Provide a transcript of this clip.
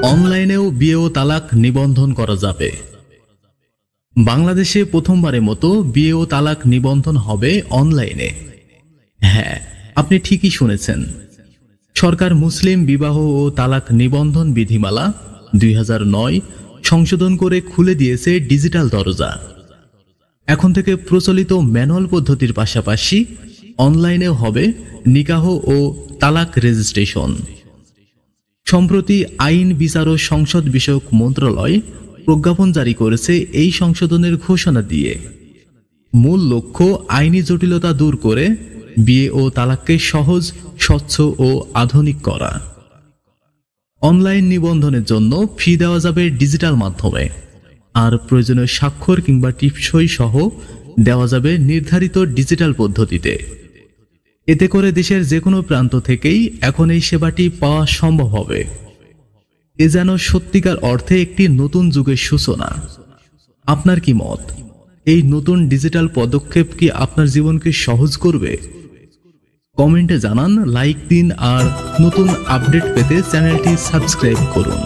অনলাইনেও বিয়ে ও তালাক নিবন্ধন করা যাবে। বাংলাদেশে প্রথমবারের মতো বিয়ে ও তালাক নিবন্ধন হবে অনলাইনে। হ্যাঁ, আপনি ঠিকই শুনেছেন। সরকার মুসলিম বিবাহ ও তালাক নিবন্ধন বিধিমালা 2009 সংশোধন করে খুলে দিয়েছে ডিজিটাল দরজা। এখন থেকে প্রচলিত ম্যানুয়াল পদ্ধতির পাশাপাশি অনলাইনেও হবে নিকাহ ও তালাক রেজিস্ট্রেশন। সম্প্রতি আইন বিচার ও সংসদ বিষয়ক মন্ত্রণালয় প্রজ্ঞাপন জারি করেছে এই সংশোধনের ঘোষণা দিয়ে। মূল লক্ষ্য আইনি জটিলতা দূর করে বিয়ে ও তালাককে সহজ, স্বচ্ছ ও আধুনিক করা। অনলাইন নিবন্ধনের জন্য ফি দেওয়া যাবে ডিজিটাল মাধ্যমে, আর প্রয়োজনীয় স্বাক্ষর কিংবা টিপসই সহ দেওয়া যাবে নির্ধারিত ডিজিটাল পদ্ধতিতে। এতে করে দেশের যে কোনো প্রান্ত থেকেই এখন এই সেবাটি পাওয়া সম্ভব হবে। এ যেন সত্যিকার অর্থে একটি নতুন যুগের সূচনা। আপনার কি মত? এই নতুন ডিজিটাল পদক্ষেপ কি আপনার জীবনকে সহজ করবে? কমেন্টে জানান, লাইক দিন, আর নতুন আপডেট পেতে চ্যানেলটি সাবস্ক্রাইব করুন।